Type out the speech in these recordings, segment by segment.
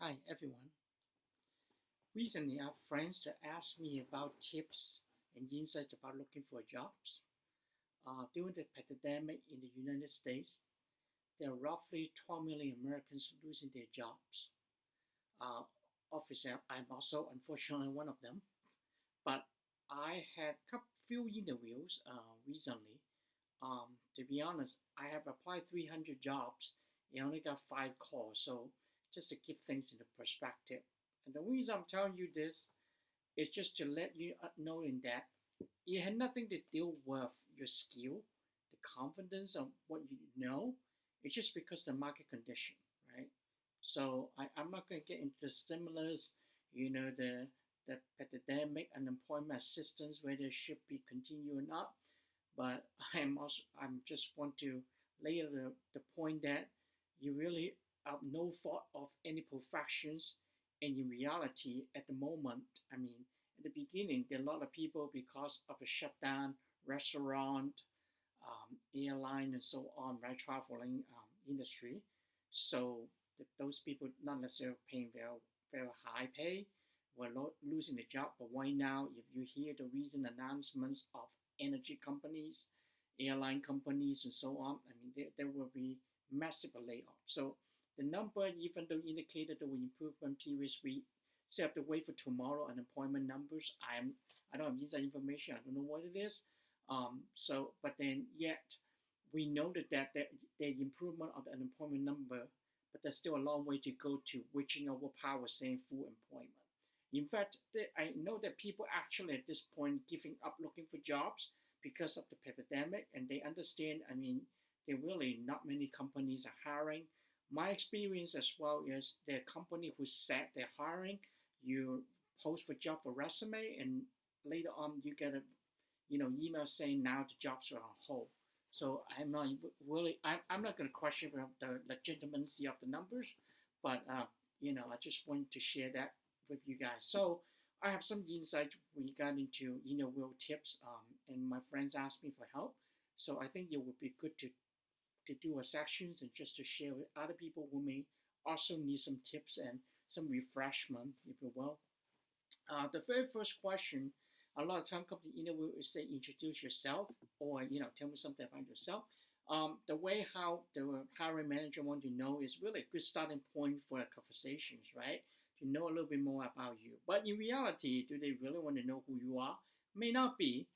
Hi everyone. Recently, I have friends that asked me about tips and insights about looking for jobs. During the pandemic in the United States, there are roughly 12 million Americans losing their jobs. Uh, Obviously, I'm also unfortunately one of them. But I had a few interviews recently. To be honest, I have applied 300 jobs and only got 5 calls. So just to keep things into perspective. And the reason I'm telling you this is just to let you know in that it had nothing to do with your skill, the confidence of what you know. It's just because the market condition, right? So I'm not going to get into the stimulus, the pandemic unemployment assistance, whether it should be continued or not. But I'm just want to lay the point that you really have no thought of any professions, and in reality, at the moment, I mean, at the beginning, there are a lot of people because of the shutdown, restaurant, airline, and so on, right, traveling industry. So those people not necessarily paying very high pay, were losing the job. But right now, if you hear the recent announcements of energy companies, airline companies, and so on, I mean, there will be massive layoff. So the number, even though indicated there will improvement previous week, still have to wait for tomorrow unemployment numbers. I don't have inside information. I don't know what it is. But then yet we know that the improvement of the unemployment number, but there's still a long way to go to reaching our power saying full employment. In fact, I know that people actually at this point giving up looking for jobs because of the pandemic, and they understand. I mean, there really not many companies are hiring. My experience as well is the company who said they're hiring, you post for job for resume, and later on you get a email saying now the jobs are on hold. So I'm not going to question the legitimacy of the numbers, but I just wanted to share that with you guys. So I have some insight regarding to real tips, and my friends asked me for help. So I think it would be good to do a sections and just to share with other people who may also need some tips and some refreshment, if you will. The very first question, a lot of time company interview is say introduce yourself, or tell me something about yourself. The way how the hiring manager want to know is really a good starting point for conversations, right? To know a little bit more about you. But in reality, do they really want to know who you are? May not be.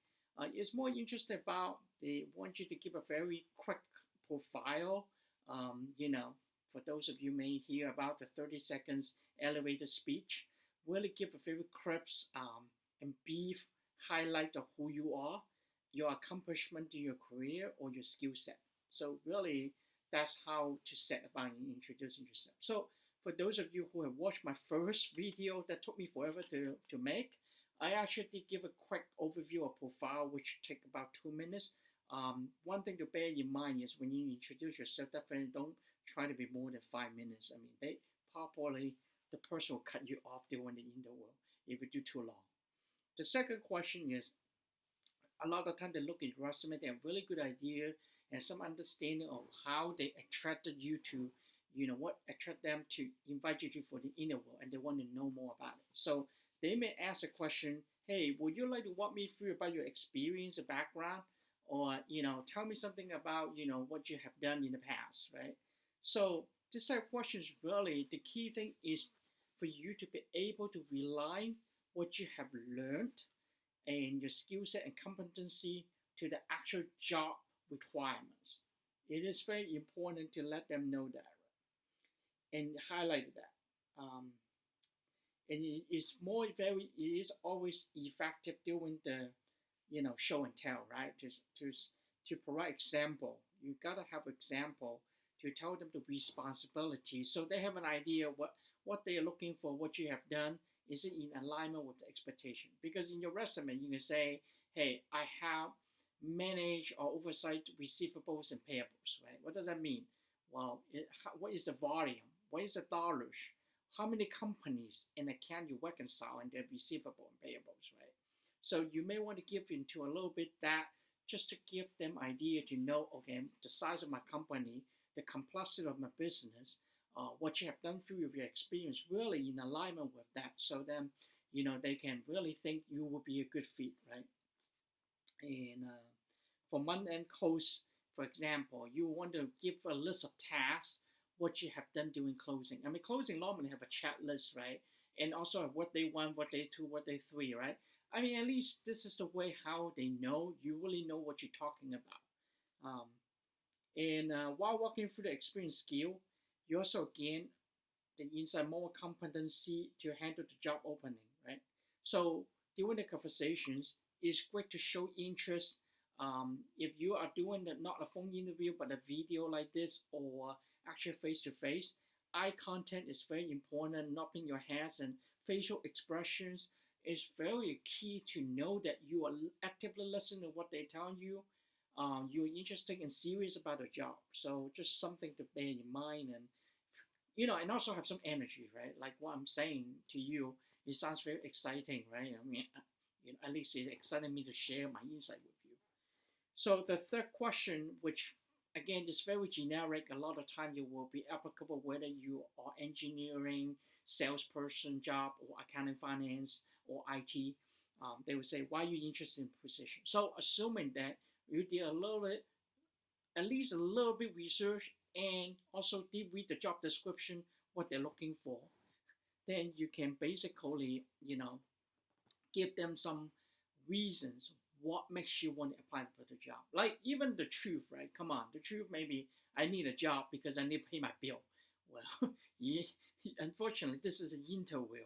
It's more interested about they want you to give a very quick profile. For those of you may hear about the 30 seconds elevator speech, really give a very crisp and brief highlight of who you are, your accomplishment in your career, or your skill set. So really, that's how to set about introducing yourself. So for those of you who have watched my first video that took me forever to make, I actually did give a quick overview of profile, which take about 2 minutes. One thing to bear in mind is when you introduce yourself, definitely don't try to be more than 5 minutes. I mean, they probably the person will cut you off during the interval if you do too long. The second question is a lot of time they look at resume, they have really good idea and some understanding of how they attracted you to, what attract them to invite you to for the interview, and they want to know more about it. So they may ask a question, hey, would you like to walk me through about your experience or background? Or, tell me something about, what you have done in the past, right? So this type of questions really, the key thing is for you to be able to rely what you have learned and your skill set and competency to the actual job requirements. It is very important to let them know that and highlight that. And it is always effective during the show and tell, right? To provide example, you gotta have example to tell them the responsibility so they have an idea what they are looking for, what you have done, is it in alignment with the expectation. Because in your resume you can say, hey, I have managed or oversight receivables and payables, right? What does that mean? Well, what is the volume, what is the dollars, how many companies and account you reconcile and their receivable and payables, right? So you may want to give into a little bit that just to give them idea to know, okay, the size of my company, the complexity of my business, what you have done through your experience really in alignment with that. So then, they can really think you will be a good fit, right? And for month-end close, for example, you want to give a list of tasks, what you have done during closing. I mean, closing normally have a chat list, right? And also what day one, what day two, what day three, right? I mean, at least this is the way how they know you really know what you're talking about. And while walking through the experience skill, you also gain the inside more competency to handle the job opening, right? So during the conversations, it's great to show interest. If you are doing not a phone interview but a video like this or actually face to face, eye contact is very important. Nodding your heads and facial expressions is very key to know that you are actively listening to what they're telling you. You're interested and serious about the job. So just something to bear in mind, and and also have some energy, right? Like what I'm saying to you, it sounds very exciting, right? I mean, at least it excited me to share my insight with you. So the third question, which again is very generic, a lot of time it will be applicable whether you are engineering, salesperson job, or accounting, finance, or IT. They would say, why are you interested in position? So assuming that you did a little bit, at least a little bit research, and also did read the job description, what they're looking for, then you can basically, give them some reasons what makes you want to apply for the job. Like even the truth, right? Come on, the truth maybe I need a job because I need to pay my bill. Well, yeah, unfortunately, this is an interview.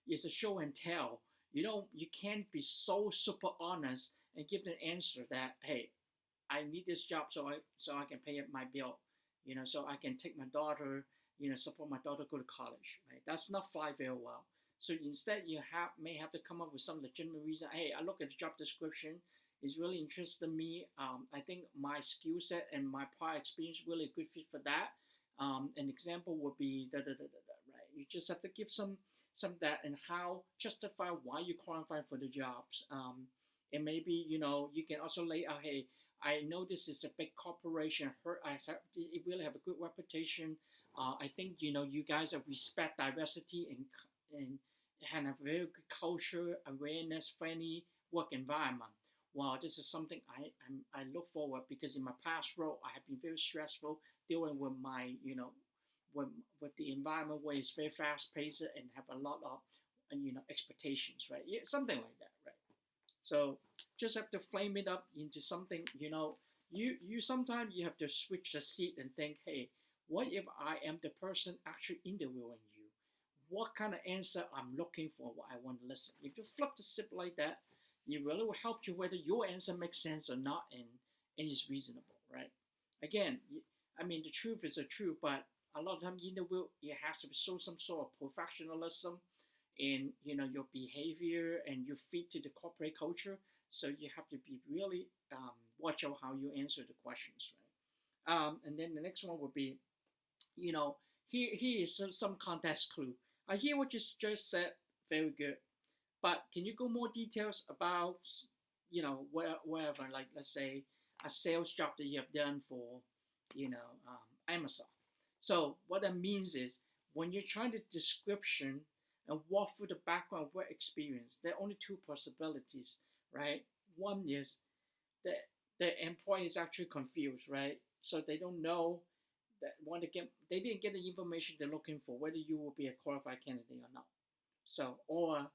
It's a show and tell. You can't be so super honest and give the answer that, hey, I need this job so I can pay my bill, so I can take my daughter, support my daughter go to college, right? That's not fly very well. So instead, you may have to come up with some legitimate reason. Hey, I look at the job description, it's really interested me. I think my skill set and my prior experience really a good fit for that. An example would be right? You just have to give some that and how justify why you qualify for the jobs. And maybe you can also lay out, hey, I know this is a big corporation. It really have a good reputation. I think you guys respect diversity and have a very good culture, awareness, friendly work environment. Wow, this is something I look forward, because in my past role I have been very stressful dealing with my with the environment where it's very fast paced and have a lot of expectations, right? Yeah, something like that, right? So just have to frame it up into something, you sometimes you have to switch the seat and think, hey, what if I am the person actually interviewing you? What kind of answer I'm looking for, what I want to listen. If you flip the script like that, it really will help you whether your answer makes sense or not, and is reasonable, right? Again, I mean, the truth is the truth, but a lot of times interview, it has to show some sort of professionalism in your behavior and your fit to the corporate culture. So you have to be really watch out how you answer the questions, right? And then the next one would be, here is some context clue. I hear what you just said, very good, but can you go more details about whatever, like let's say a sales job that you have done for Amazon. So what that means is when you're trying to description and walk through the background work experience, there are only two possibilities, right? One is that the employee is actually confused, right? So they don't know that they didn't get the information they're looking for, whether you will be a qualified candidate or not. So, or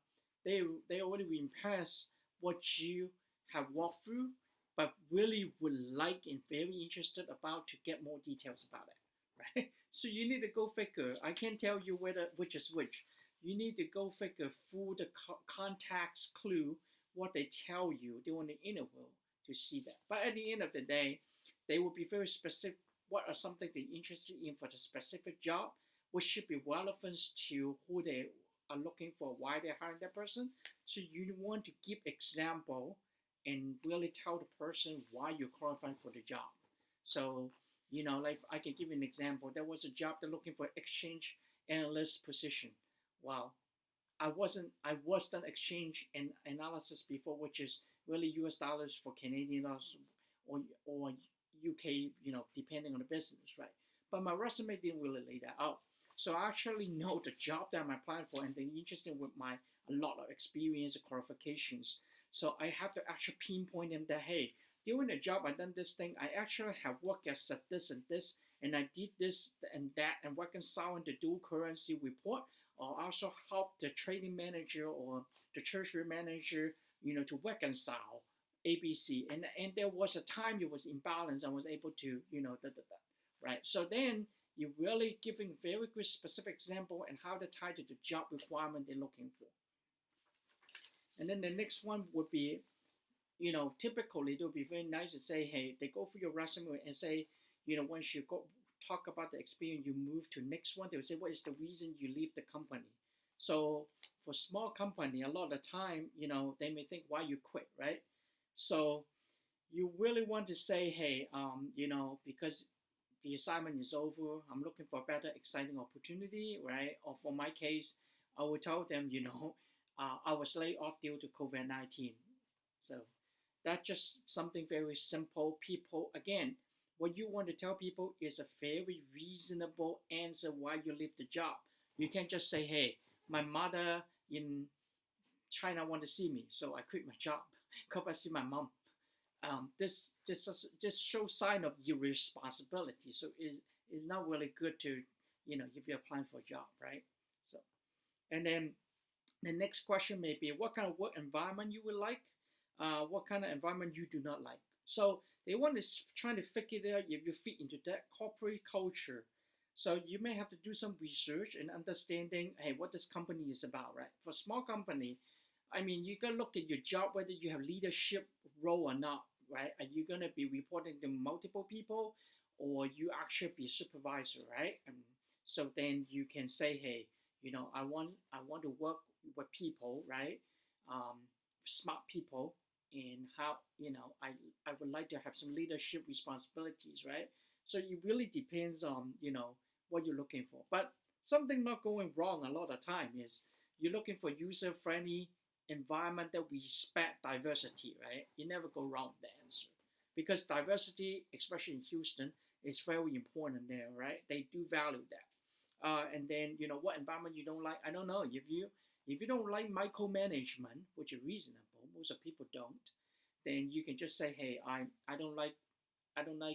they already impressed what you have walked through, but really would like and very interested about to get more details about it, right? So you need to go figure. I can't tell you which is which. You need to go figure through the context clue what they tell you during the interview to see that. But at the end of the day, they will be very specific. What are something they're interested in for the specific job, which should be relevant to who they are looking for, why they're hiring that person. So you want to give example and really tell the person why you're qualified for the job. So, like I can give you an example. There was a job they're looking for exchange analyst position. Wow. I was done exchange and analysis before, which is really US dollars for Canadian dollars or UK, depending on the business, right? But my resume didn't really lay that out. So I actually know the job that I'm applying for, and then interesting with my a lot of experience and qualifications. So I have to actually pinpoint them that hey, during the job I done this thing. I actually have worked as this and this, and I did this and that, and reconciling the dual currency report, or also help the trading manager or the treasury manager, to reconcile ABC. And there was a time it was imbalanced. I was able to, right? So then you're really giving very good specific example and how to tie to the job requirement they're looking for. And then the next one would be, typically it would be very nice to say, hey, they go through your resume and say, once you go talk about the experience, you move to next one. They would say, what is the reason you leave the company? So for small company, a lot of the time, they may think why you quit, right? So you really want to say, hey, because the assignment is over, I'm looking for a better, exciting opportunity, right? Or for my case, I would tell them, I was laid off due to COVID-19. So that's just something very simple. People, again, what you want to tell people is a very reasonable answer why you leave the job. You can't just say, hey, my mother in China want to see me, so I quit my job. Come back see my mom. This shows sign of irresponsibility. So it's not really good to, if you're applying for a job, right? So, and then the next question may be what kind of work environment you would like, what kind of environment you do not like. So they want to try to figure out if you fit into that corporate culture. So you may have to do some research and understanding, hey, what this company is about, right? For small company, I mean, you gotta look at your job whether you have leadership role or not, right? Are you gonna be reporting to multiple people, or you actually be a supervisor, right? And so then you can say, hey, I want to work with people, right? Um, Smart people, and how I would like to have some leadership responsibilities, right? So it really depends on what you're looking for. But something not going wrong a lot of time is you're looking for user friendly environment that respect diversity, right? You never go wrong with the answer, because diversity, especially in Houston, is very important there, right? They do value that. And then what environment you don't like? I don't know. If you don't like micromanagement, which is reasonable, most of people don't, then you can just say, hey, I don't like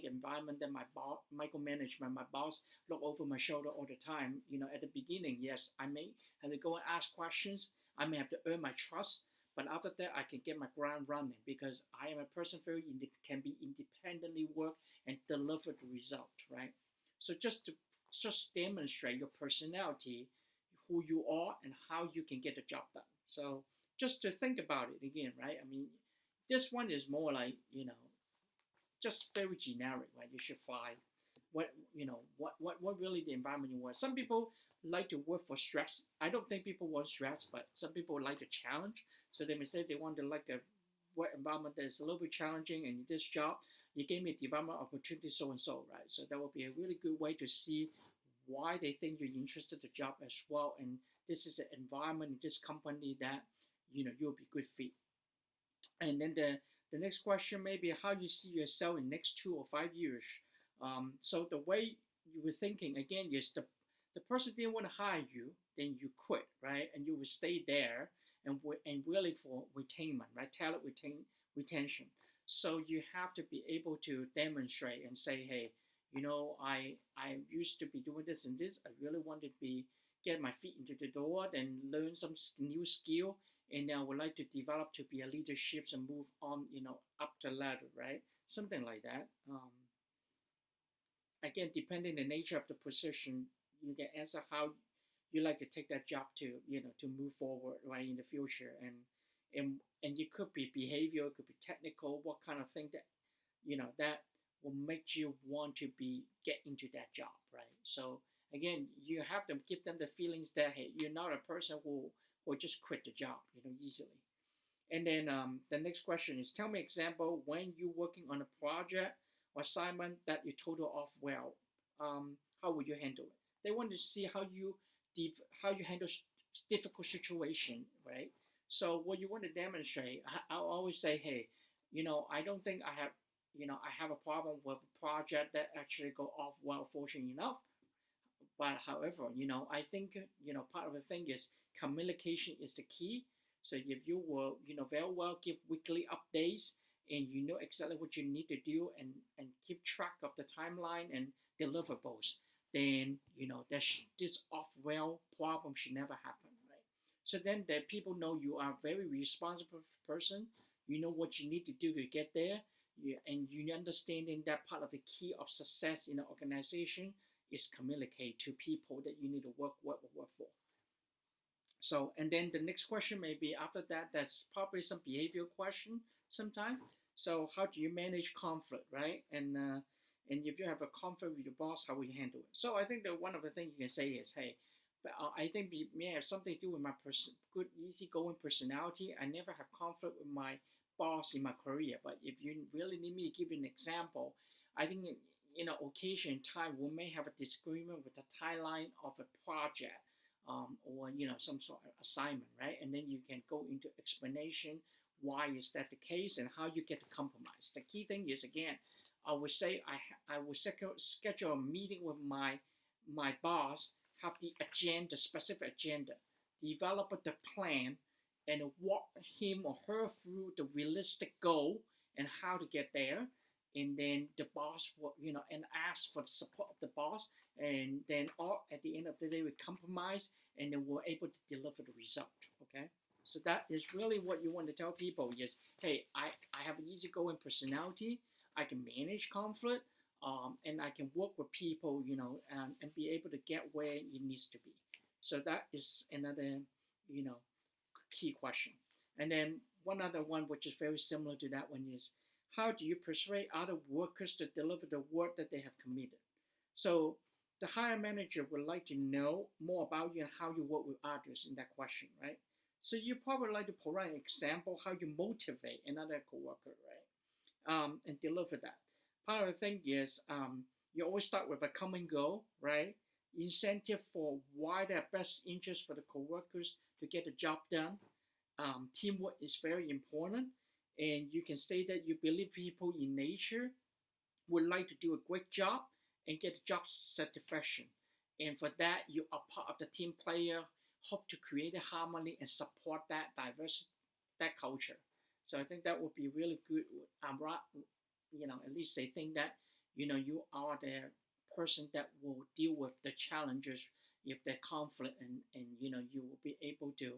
environment that my boss micromanagement. My boss look over my shoulder all the time. At the beginning, yes, I may have to go and ask questions. I may have to earn my trust, but after that, I can get my ground running because I am a person can be independently work and deliver the result, right? So just demonstrate your personality, who you are, and how you can get the job done. So just to think about it again, right? I mean, this one is more like just very generic, right? You should fly. What really the environment you want. Some people like to work for stress. I don't think people want stress, but some people like to challenge. So they may say they want to like a work environment that is a little bit challenging. And in this job, you gave me a development opportunity, so and so, right? So that would be a really good way to see why they think you're interested in the job as well. And this is the environment in this company that you'll be good fit. And then the next question may be how you see yourself in next 2 or 5 years. So the way you were thinking again is the person didn't want to hire you, then you quit, right? And you will stay there and really for retainment, right? Talent retention. So you have to be able to demonstrate and say, hey, I used to be doing this and this. I really want to be get my feet into the door, then learn some new skill, and then I would like to develop to be a leadership and move on, up the ladder, right? Something like that. Again, depending the nature of the position, you can answer how you like to take that job to move forward, right, in the future. And it could be behavior, it could be technical, what kind of thing that will make you want to get into that job, right? So again, you have to give them the feelings that hey, you're not a person who will just quit the job, easily. And then the next question is, tell me example when you're working on a project or assignment that you total off well. How would you handle it? They want to see how you handle difficult situation, right? So what you want to demonstrate, I'll always say, hey, I don't think I have a problem with a project that actually go off well, fortunately enough. But however, I think, part of the thing is communication is the key. So if you will, very well give weekly updates, and you know exactly what you need to do, and keep track of the timeline and deliverables, then, this off-well problem should never happen, right? So then that people know you are a very responsible person, you know what you need to do to get there, and you understanding that part of the key of success in an organization is communicate to people that you need to work for. So, and then the next question maybe after that, that's probably some behavioral question sometime. So how do you manage conflict, right? And if you have a conflict with your boss, how will you handle it? So I think that one of the things you can say is, hey, but I think it may have something to do with my good, easygoing personality. I never have conflict with my boss in my career. But if you really need me to give you an example, I think in an occasion in time we may have a disagreement with the timeline of a project, or some sort of assignment, right? And then you can go into explanation why is that the case and how you get to compromise. The key thing is, again, I would say I would schedule a meeting with my boss, have the agenda, specific agenda, develop the plan, and walk him or her through the realistic goal and how to get there. And then the boss will, and ask for the support of the boss, and then all at the end of the day we compromise, and then we're able to deliver the result. Okay, so that is really what you want to tell people is, hey, I have an easygoing personality, I can manage conflict, and I can work with people, and be able to get where it needs to be. So that is another, you know key question. And then one other one which is very similar to that one is, how do you persuade other workers to deliver the work that they have committed? So the hire manager would like to know more about you and how you work with others in that question, right? So you probably like to provide an example how you motivate another coworker, right? And deliver that. Part of the thing is, you always start with a common goal, right? Incentive for why their best interest for the coworkers to get the job done. Teamwork is very important, and you can say that you believe people in nature would like to do a great job and get the job satisfaction. And for that, you are part of the team player, hope to create a harmony and support that diversity, that culture. So I think that would be really good. At least they think that, you are the person that will deal with the challenges if the conflict, and you will be able to,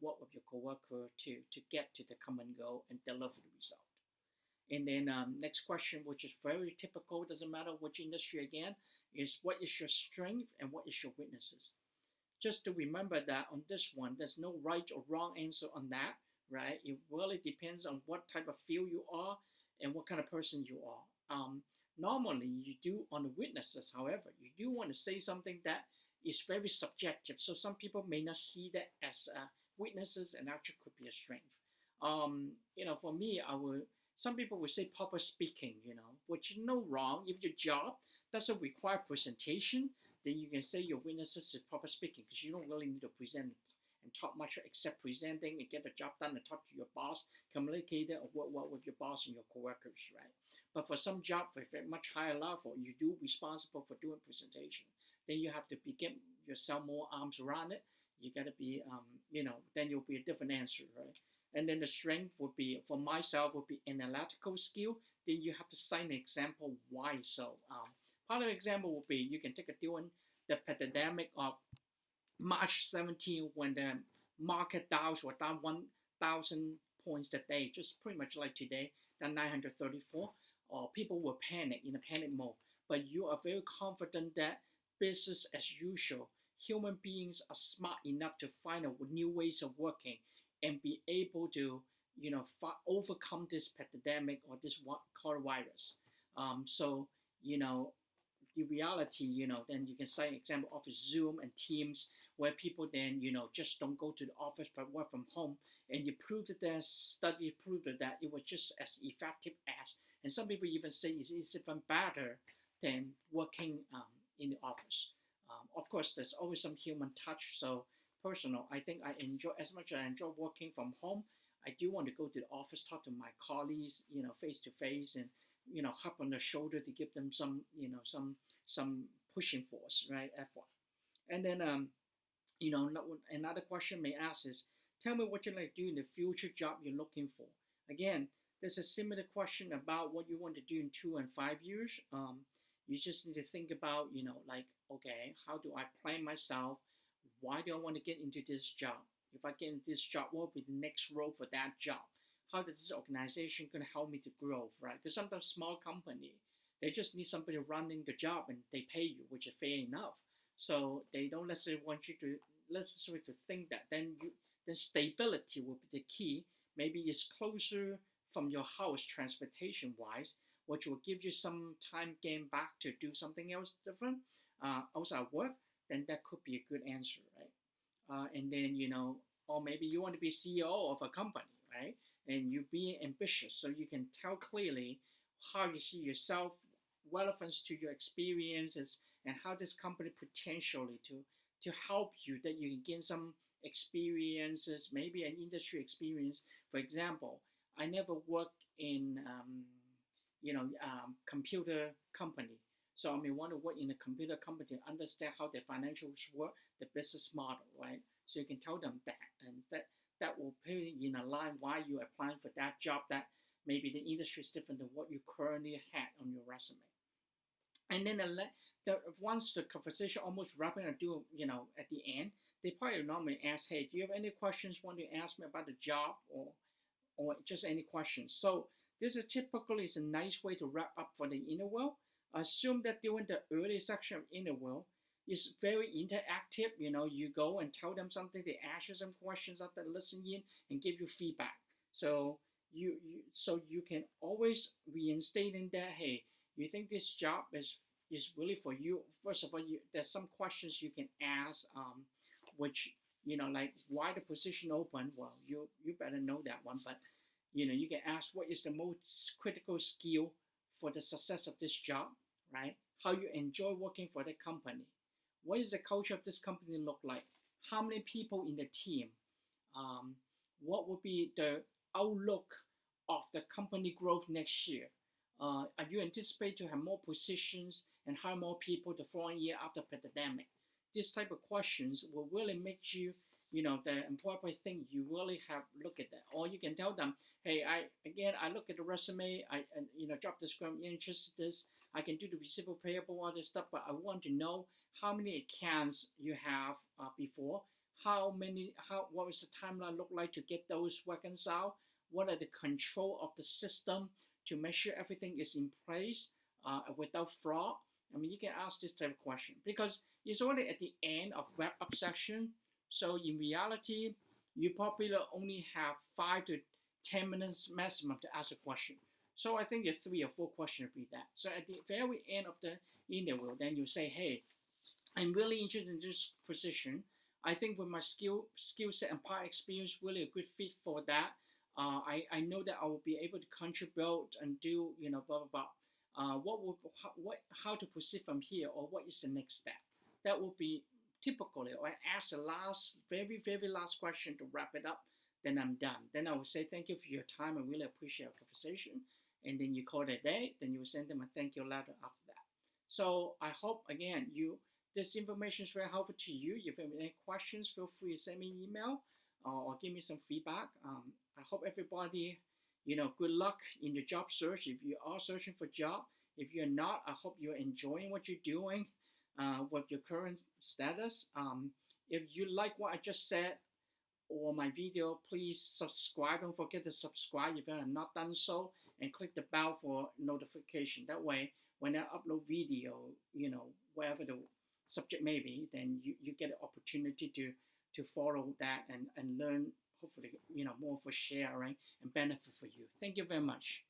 work with your coworker to get to the common goal and deliver the result. And then next question, which is very typical, doesn't matter which industry again, is what is your strength and what is your weaknesses? Just to remember that on this one, there's no right or wrong answer on that, right? It really depends on what type of field you are and what kind of person you are. Normally, you do on the weaknesses, however, you do want to say something that is very subjective. So some people may not see that as weaknesses and actually could be a strength. For me, some people would say public speaking, which is no wrong. If your job doesn't require presentation, then you can say your weaknesses is public speaking, because you don't really need to present and talk much except presenting and get the job done and talk to your boss, communicate it, or work well with your boss and your coworkers, right? But for some job with a much higher level, you do responsible for doing presentation. Then you have to get yourself more arms around it. You got to be, then you'll be a different answer, right? And then the strength would be, for myself, would be analytical skill. Then you have to cite an example why so. Part of the example would be, you can take a during the pandemic of March 17, when the market Dows were down 1,000 points a day, just pretty much like today, down 934. People were panicked, in a panic mode. But you are very confident that business as usual, human beings are smart enough to find out new ways of working and be able to, overcome this pandemic or this coronavirus. So, the reality, then you can cite an example of Zoom and Teams, where people then, just don't go to the office but work from home. And you proved that study proved that it was just as effective as, and some people even say it's even better than working in the office. Of course, there's always some human touch. So personal, I think I enjoy, as much as I enjoy working from home, I do want to go to the office, talk to my colleagues, face to face, and hop on the shoulder to give them some pushing force, right? Effort. And then another question may ask is, tell me what you like to do in the future job you're looking for. Again, there's a similar question about what you want to do in 2 and 5 years. You just need to think about, like, okay, how do I plan myself? Why do I want to get into this job? If I get into this job, what will be the next role for that job? How does this organization going to help me to grow, right? Because sometimes small company, they just need somebody running the job and they pay you, which is fair enough. So they don't necessarily want you to think that. Then stability will be the key. Maybe it's closer from your house transportation wise, which will give you some time gain back to do something else different outside work. Then that could be a good answer, right? And then or maybe you want to be CEO of a company, right? And you be ambitious, so you can tell clearly how you see yourself, relevance to your experiences, and how this company potentially to help you, that you can gain some experiences, maybe an industry experience. For example, I never worked in computer company, so I may want to work in a computer company to understand how the financials work, the business model, right? So you can tell them that, and that will put in a line why you're applying for that job, that maybe the industry is different than what you currently had on your resume. And then once the conversation almost wrapping up, at the end, they probably normally ask, hey, do you have any questions want to ask me about the job, or just any questions? So this is typically a nice way to wrap up for the interview. Assume that during the early section of interview, it's very interactive. You go and tell them something, they ask you some questions after listening and give you feedback. So you can always reinstate in that, hey, you think this job is really for you. First of all, there's some questions you can ask, which like, why the position open. Well, you better know that one, but you can ask, what is the most critical skill for the success of this job, right? How you enjoy working for the company. What is the culture of this company look like? How many people in the team? What will be the outlook of the company growth next year? Are you anticipate to have more positions and hire more people the following year after pandemic? This type of questions will really make you, the employer think you really have look at that. Or you can tell them, hey, I look at the resume, job description, interested in this, I can do the receivable, payable, all this stuff, but I want to know how many accounts you have before, what was the timeline look like to get those reconciled, what are the control of the system to make sure everything is in place without fraud. I mean, you can ask this type of question because it's already at the end of wrap up section. So in reality, you probably only have 5 to 10 minutes maximum to ask a question. So I think your 3 or 4 questions will be that. So at the very end of the interview, then you say, hey, I'm really interested in this position. I think with my skill set and prior experience, really a good fit for that. I know that I will be able to contribute and do, blah, blah, blah. How to proceed from here, or what is the next step? That will be typically, or I ask the very, very last question to wrap it up, then I'm done. Then I will say, thank you for your time. I really appreciate our conversation. And then you call it a day, then you will send them a thank you letter after that. So I hope, again, this information is very helpful to you. If you have any questions, feel free to send me an email or give me some feedback. I hope everybody, good luck in your job search. If you are searching for a job, if you're not, I hope you're enjoying what you're doing with your current status. If you like what I just said or my video, please subscribe. Don't forget to subscribe if you have not done so, and click the bell for notification. That way, when I upload video, wherever the subject may be, then you get an opportunity to follow that and learn, hopefully, more for sharing and benefit for you. Thank you very much.